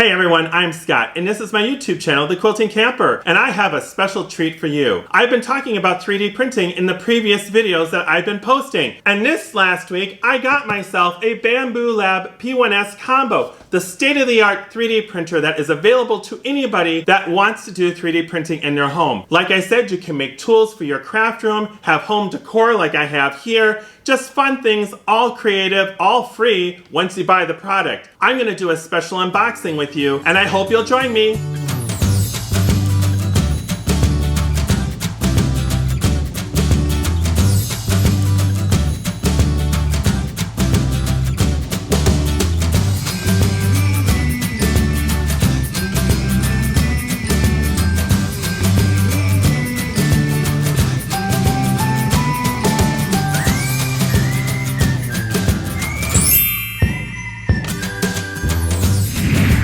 Hey everyone, I'm Scott, and this is my YouTube channel, The Quilting Camper, and I have a special treat for you. I've been talking about 3D printing in the previous videos that I've been posting, and this last week, I got myself a Bambu Lab P1S combo, the state-of-the-art 3D printer that is available to anybody that wants to do 3D printing in their home. Like I said, you can make tools for your craft room, have home decor like I have here, just fun things, all creative, all free once you buy the product. I'm going to do a special unboxing with you, and I hope you'll join me.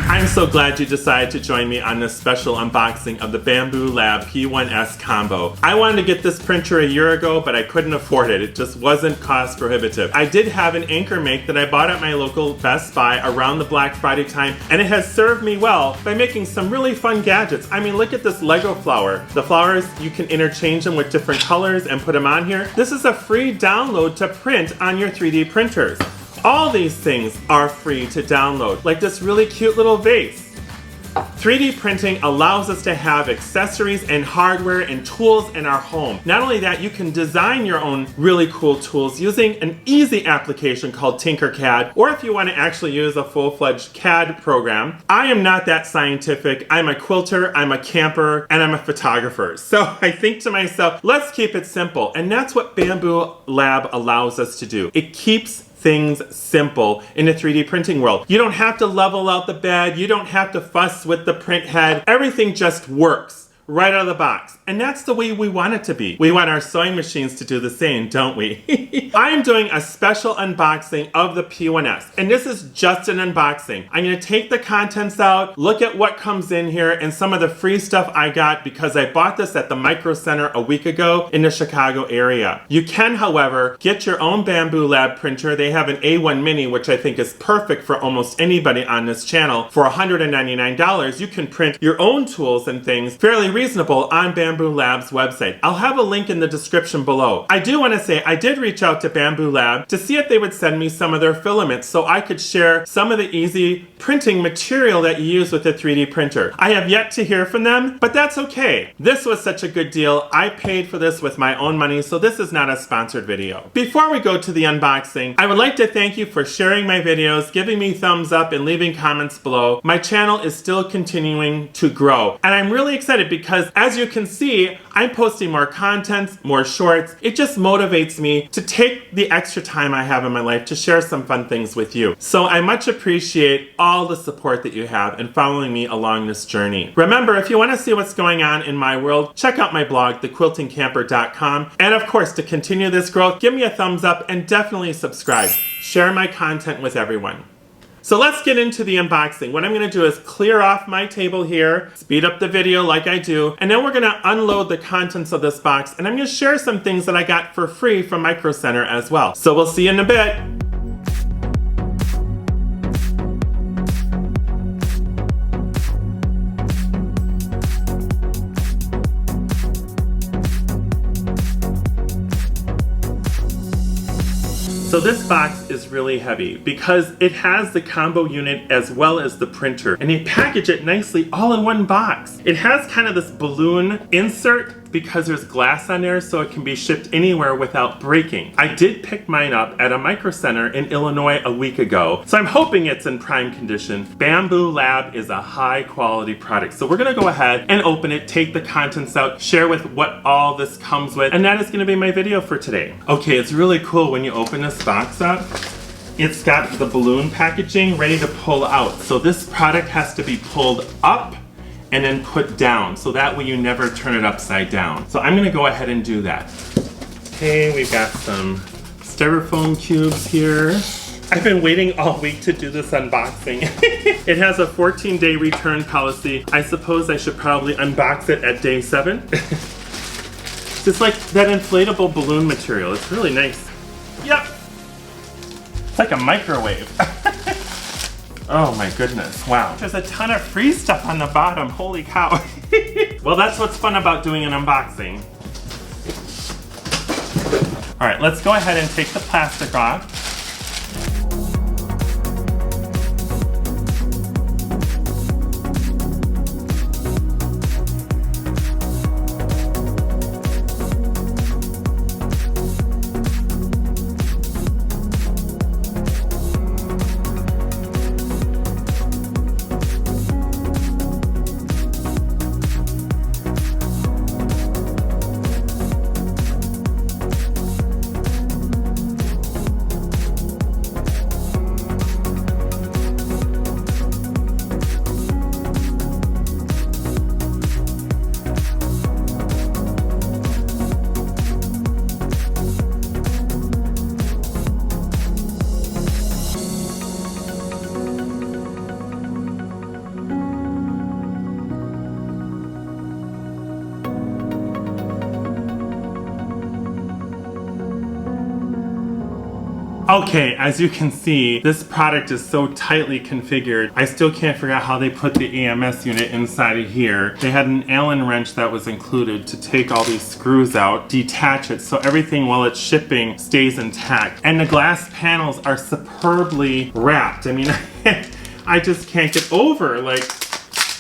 I'm so glad you decided to join me on this special unboxing of the Bambu Lab P1S combo. I wanted to get this printer a year ago, but I couldn't afford it. It just wasn't cost prohibitive. I did have an anchor make that I bought at my local Best Buy around the Black Friday time, and it has served me well by making some really fun gadgets. I mean, look at this Lego flower. The flowers, you can interchange them with different colors and put them on here. This is a free download to print on your 3D printers. All these things are free to download, like this really cute little vase. 3D printing allows us to have accessories and hardware and tools in our home. Not only that, you can design your own really cool tools using an easy application called Tinkercad, or if you want to actually use a full-fledged CAD program. I am not that scientific. I'm a quilter, I'm a camper, and I'm a photographer. So I think to myself, let's keep it simple. And that's what Bambu Lab allows us to do. It keeps things simple in the 3D printing world. You don't have to level out the bed, you don't have to fuss with the print head, everything just works right out of the box. And that's the way we want it to be. We want our sewing machines to do the same, don't we? I am doing a special unboxing of the P1S, and this is just an unboxing. I'm gonna take the contents out, look at what comes in here, and some of the free stuff I got because I bought this at the Micro Center a week ago in the Chicago area. You can, however, get your own Bambu Lab printer. They have an A1 Mini, which I think is perfect for almost anybody on this channel. For $199, you can print your own tools and things fairly reasonable on Bambu Lab's website. I'll have a link in the description below. I do want to say I did reach out to Bambu Lab to see if they would send me some of their filaments so I could share some of the easy printing material that you use with a 3D printer. I have yet to hear from them, but that's okay. This was such a good deal. I paid for this with my own money, so this is not a sponsored video. Before we go to the unboxing, I would like to thank you for sharing my videos, giving me thumbs up, and leaving comments below. My channel is still continuing to grow, and I'm really excited because as you can see, I'm posting more content, more shorts. It just motivates me to take the extra time I have in my life to share some fun things with you. So I much appreciate all the support that you have in following me along this journey. Remember, if you want to see what's going on in my world, check out my blog, thequiltingcamper.com. And of course, to continue this growth, give me a thumbs up and definitely subscribe. Share my content with everyone. So let's get into the unboxing. What I'm gonna do is clear off my table here, speed up the video like I do, and then we're gonna unload the contents of this box, and I'm gonna share some things that I got for free from Micro Center as well. So we'll see you in a bit. So this box is really heavy because it has the combo unit as well as the printer, and they package it nicely all in one box. It has kind of this balloon insert because there's glass on there so it can be shipped anywhere without breaking. I did pick mine up at a Micro Center in Illinois a week ago, so I'm hoping it's in prime condition. Bambu Lab is a high quality product, so we're gonna go ahead and open it, take the contents out, share with what all this comes with, and that is gonna be my video for today. Okay, it's really cool when you open this box up. It's got the balloon packaging ready to pull out. So this product has to be pulled up and then put down, so that way you never turn it upside down. So I'm gonna go ahead and do that. Okay, we've got some styrofoam cubes here. I've been waiting all week to do this unboxing. It has a 14-day return policy. I suppose I should probably unbox it at day 7. It's like that inflatable balloon material. It's really nice. Yep. It's like a microwave. Oh my goodness, wow. There's a ton of free stuff on the bottom, holy cow. Well, that's what's fun about doing an unboxing. All right, let's go ahead and take the plastic off. Okay, as you can see, this product is so tightly configured. I still can't figure out how they put the AMS unit inside of here. They had an Allen wrench that was included to take all these screws out, detach it, so everything while it's shipping stays intact. And the glass panels are superbly wrapped. I mean, I just can't get over like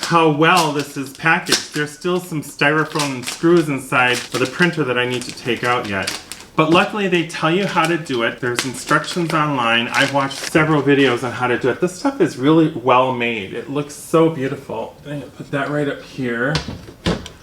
how well this is packaged. There's still some styrofoam screws inside for the printer that I need to take out yet. But luckily they tell you how to do it. There's instructions online. I've watched several videos on how to do it. This stuff is really well made. It looks so beautiful. I'm gonna put that right up here.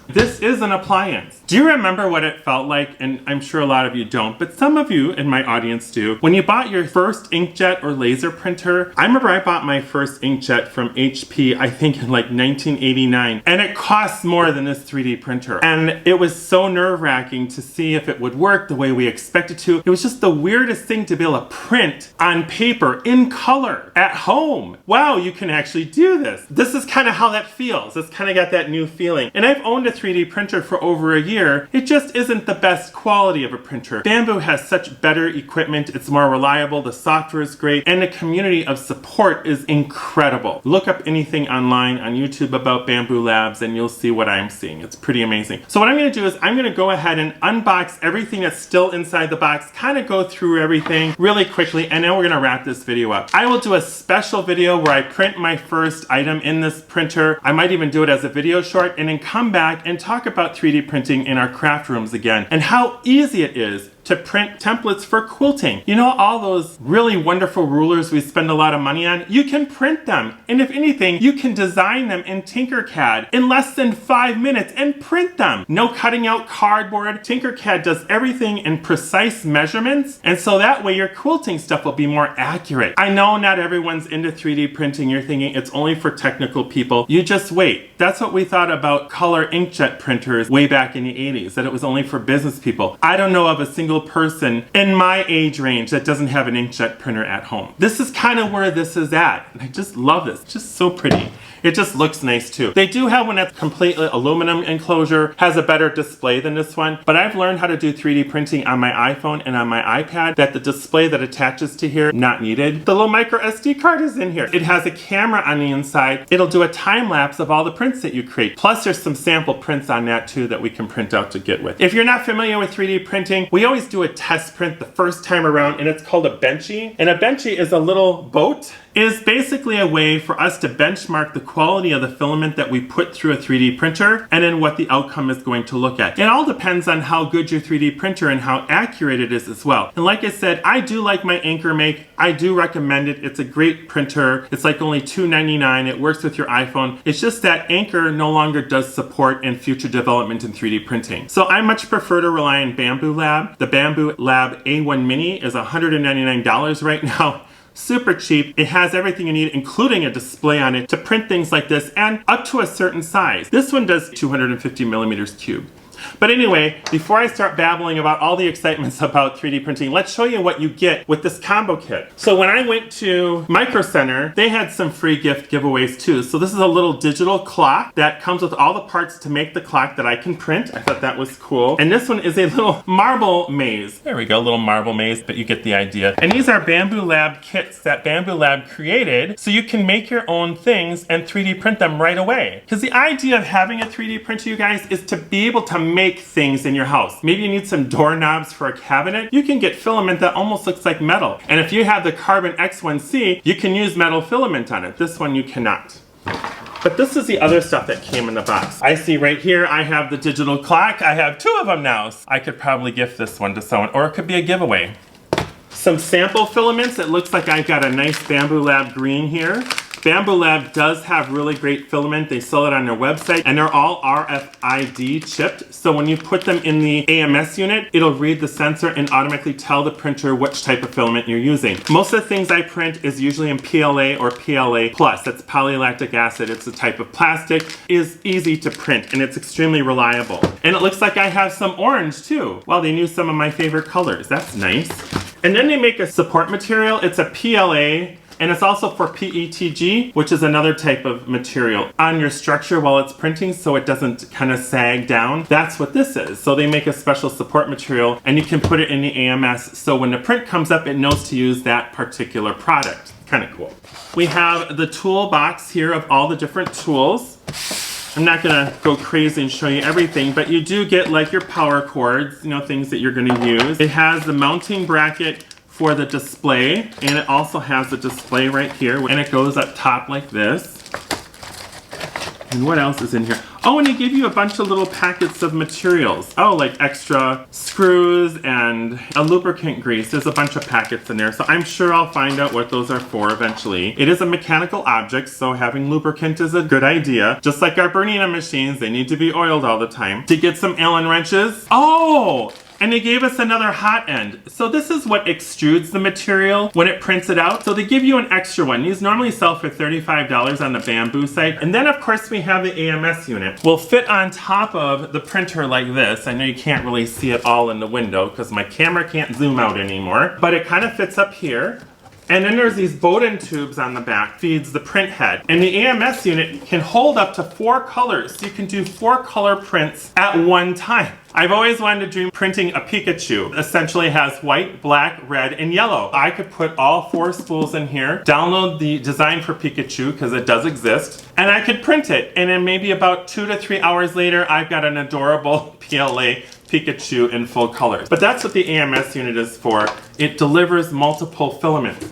This is an appliance. Do you remember what it felt like? And I'm sure a lot of you don't, but some of you in my audience do. When you bought your first inkjet or laser printer, I remember I bought my first inkjet from HP, I think in like 1989, and it costs more than this 3D printer. And it was so nerve-wracking to see if it would work the way we expected to. It was just the weirdest thing to be able to print on paper in color at home. Wow, you can actually do this. This is kind of how that feels. It's kind of got that new feeling. And I've owned a 3D printer for over a year. It just isn't the best quality of a printer. Bambu has such better equipment. It's more reliable. The software is great. And the community of support is incredible. Look up anything online on YouTube about Bambu Labs and you'll see what I'm seeing. It's pretty amazing. So what I'm going to do is I'm going to go ahead and unbox everything that's still inside the box, kind of go through everything really quickly, and then we're going to wrap this video up. I will do a special video where I print my first item in this printer. I might even do it as a video short and then come back and talk about 3D printing in our craft rooms again and how easy it is to print templates for quilting. You know, all those really wonderful rulers we spend a lot of money on, you can print them. And if anything, you can design them in Tinkercad in less than 5 minutes and print them. No cutting out cardboard. Tinkercad does everything in precise measurements. And so that way your quilting stuff will be more accurate. I know not everyone's into 3D printing. You're thinking it's only for technical people. You just wait. That's what we thought about color inkjet printers way back in the 80s, that it was only for business people. I don't know of a single person in my age range that doesn't have an inkjet printer at home. This is kind of where this is at. And I just love this. It's just so pretty. It just looks nice too. They do have one that's completely aluminum enclosure, has a better display than this one, but I've learned how to do 3D printing on my iPhone and on my iPad that the display that attaches to here, not needed. The little micro SD card is in here. It has a camera on the inside. It'll do a time lapse of all the prints that you create. Plus there's some sample prints on that too that we can print out to get with. If you're not familiar with 3D printing, we always do a test print the first time around, and it's called a benchy. And a benchy is a little boat. It is basically a way for us to benchmark the quality of the filament that we put through a 3D printer and then what the outcome is going to look at. It all depends on how good your 3D printer and how accurate it is as well. And like I said, I do like my Anchor Make. I do recommend it. It's a great printer. It's like only $2.99. It works with your iPhone. It's just that Anchor no longer does support in future development in 3D printing. So I much prefer to rely on Bambu Lab. The Bambu Lab A1 Mini is $199 right now. Super cheap. It has everything you need, including a display on it to print things like this and up to a certain size. This one does 250 millimeters cube. But anyway, before I start babbling about all the excitements about 3D printing, let's show you what you get with this combo kit. So when I went to Micro Center, they had some free gift giveaways too. So this is a little digital clock that comes with all the parts to make the clock that I can print. I thought that was cool. And this one is a little marble maze. There we go, little marble maze, but you get the idea. And these are Bambu Lab kits that Bambu Lab created so you can make your own things and 3D print them right away. Because the idea of having a 3D printer, you guys, is to be able to make things in your house. Maybe you need some doorknobs for a cabinet. You can get filament that almost looks like metal. And if you have the Carbon X1C, you can use metal filament on it. This one you cannot. But this is the other stuff that came in the box. I see right here, I have the digital clock. I have 2 of them now. I could probably gift this one to someone, or it could be a giveaway. Some sample filaments. It looks like I've got a nice Bambu Lab green here. Bambu Lab does have really great filament. They sell it on their website, and they're all RFID chipped. So when you put them in the AMS unit, it'll read the sensor and automatically tell the printer which type of filament you're using. Most of the things I print is usually in PLA or PLA+. That's polylactic acid. It's a type of plastic. It is easy to print, and it's extremely reliable. And it looks like I have some orange too. Well, they knew some of my favorite colors. That's nice. And then they make a support material. It's a PLA. And it's also for PETG, which is another type of material on your structure while it's printing so it doesn't kind of sag down. That's what this is. So they make a special support material and you can put it in the AMS so when the print comes up it knows to use that particular product. Kind of cool. We have the toolbox here of all the different tools. I'm not gonna go crazy and show you everything, but you do get like your power cords, you know, things that you're gonna use. It has the mounting bracket for the display, and it also has the display right here, and it goes up top like this. And what else is in here? Oh, and they give you a bunch of little packets of materials. Oh, like extra screws and a lubricant grease. There's a bunch of packets in there, so I'm sure I'll find out what those are for eventually. It is a mechanical object, so having lubricant is a good idea. Just like our Bernina machines, they need to be oiled all the time. To get some Allen wrenches. Oh! And they gave us another hot end. So this is what extrudes the material when it prints it out. So they give you an extra one. These normally sell for $35 on the Bambu site. And then of course we have the AMS unit. Will fit on top of the printer like this. I know you can't really see it all in the window because my camera can't zoom out anymore. But it kind of fits up here. And then there's these Bowden tubes on the back, feeds the print head. And the AMS unit can hold up to 4 colors. So you can do 4 color prints at one time. I've always wanted to dream printing a Pikachu. Essentially has white, black, red, and yellow. I could put all 4 spools in here, download the design for Pikachu, because it does exist, and I could print it. And then maybe about 2 to 3 hours later, I've got an adorable PLA Pikachu in full colors. But that's what the AMS unit is for. It delivers multiple filaments.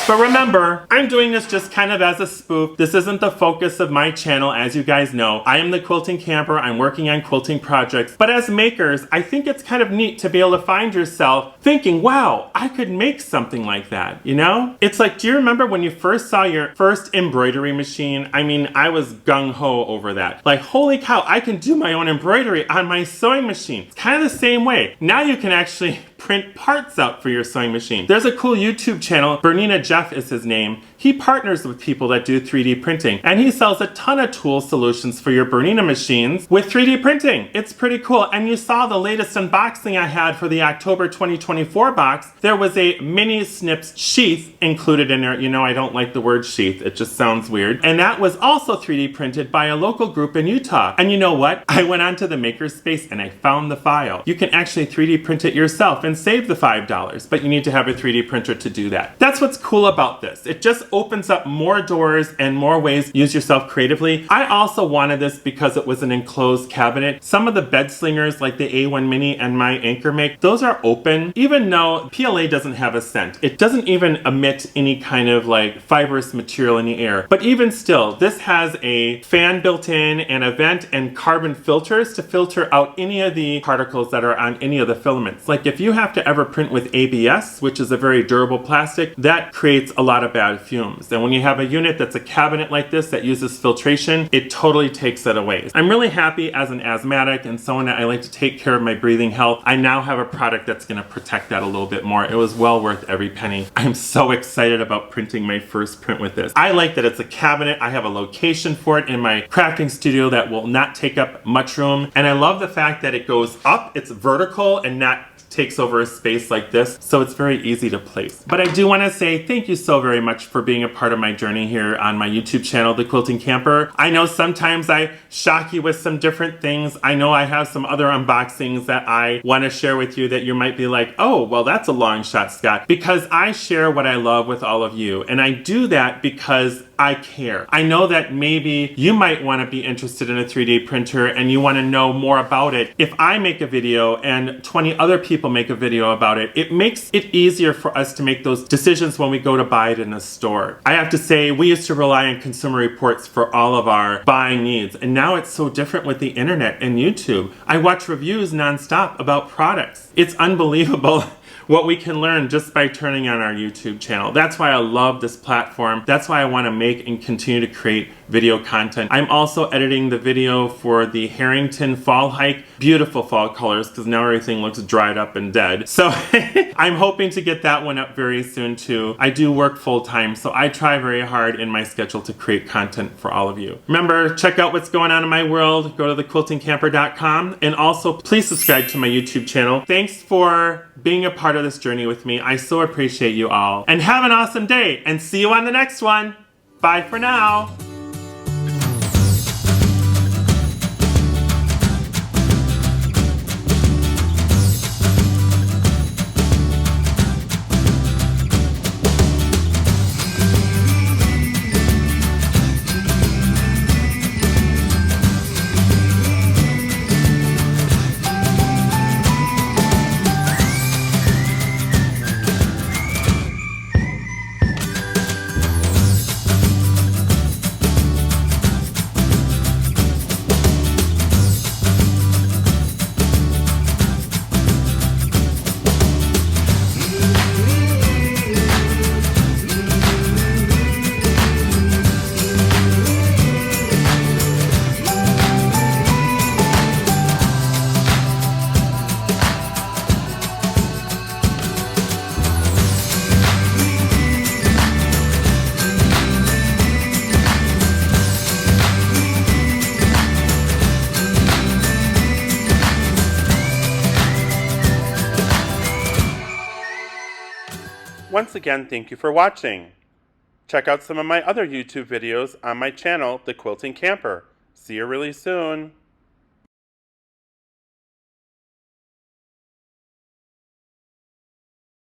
But remember, I'm doing this just kind of as a spoof. This isn't the focus of my channel, as you guys know. I am the Quilting Camper. I'm working on quilting projects. But as makers, I think it's kind of neat to be able to find yourself thinking, wow, I could make something like that, you know? It's like, do you remember when you first saw your first embroidery machine? I mean, I was gung-ho over that. Like, holy cow, I can do my own embroidery on my sewing machine. It's kind of the same way. Now you can actually print parts out for your sewing machine. There's a cool YouTube channel, Bernina Jeff is his name. He partners with people that do 3D printing, and he sells a ton of tool solutions for your Bernina machines with 3D printing. It's pretty cool. And you saw the latest unboxing I had for the October 2024 box. There was a mini snips sheath included in there. You know, I don't like the word sheath. It just sounds weird. And that was also 3D printed by a local group in Utah. And you know what? I went onto the makerspace and I found the file. You can actually 3D print it yourself and save the $5, but you need to have a 3D printer to do that. That's what's cool about this. It just opens up more doors and more ways to use yourself creatively. I also wanted this because it was an enclosed cabinet. Some of the bed slingers like the A1 Mini and my Anchor Make, those are open, even though PLA doesn't have a scent. It doesn't even emit any kind of like fibrous material in the air. But even still, this has a fan built in and a vent and carbon filters to filter out any of the particles that are on any of the filaments. Like if you have to ever print with ABS, which is a very durable plastic, that creates a lot of bad fumes fumes. And when you have a unit that's a cabinet like this that uses filtration, it totally takes it away. I'm really happy as an asthmatic and someone that I like to take care of my breathing health. I now have a product that's going to protect that a little bit more. It was well worth every penny. I'm so excited about printing my first print with this. I like that it's a cabinet. I have a location for it in my crafting studio that will not take up much room. And I love the fact that it goes up, it's vertical and not takes over a space like this, so it's very easy to place. But I do want to say thank you so very much for being a part of my journey here on my YouTube channel, The Quilting Camper. I know sometimes I shock you with some different things. I know I have some other unboxings that I want to share with you that you might be like, oh, well, that's a long shot, Scott, because I share what I love with all of you. And I do that because I care. I know that maybe you might want to be interested in a 3D printer and you want to know more about it. If I make a video and 20 other people make a video about it, it makes it easier for us to make those decisions when we go to buy it in a store. I have to say, we used to rely on Consumer Reports for all of our buying needs, and now it's so different with the internet and YouTube. I watch reviews nonstop about products. It's unbelievable what we can learn just by turning on our YouTube channel. That's why I love this platform. That's why I want to make and continue to create video content. I'm also editing the video for the Harrington fall hike. Beautiful fall colors, because now everything looks dried up and dead. So I'm hoping to get that one up very soon too. I do work full time, so I try very hard in my schedule to create content for all of you. Remember, check out what's going on in my world. Go to thequiltingcamper.com, and also please subscribe to my YouTube channel. Thanks for being a part of this journey with me. I so appreciate you all. And have an awesome day, and see you on the next one. Bye for now. Once again, thank you for watching. Check out some of my other YouTube videos on my channel, The Quilting Camper. See you really soon.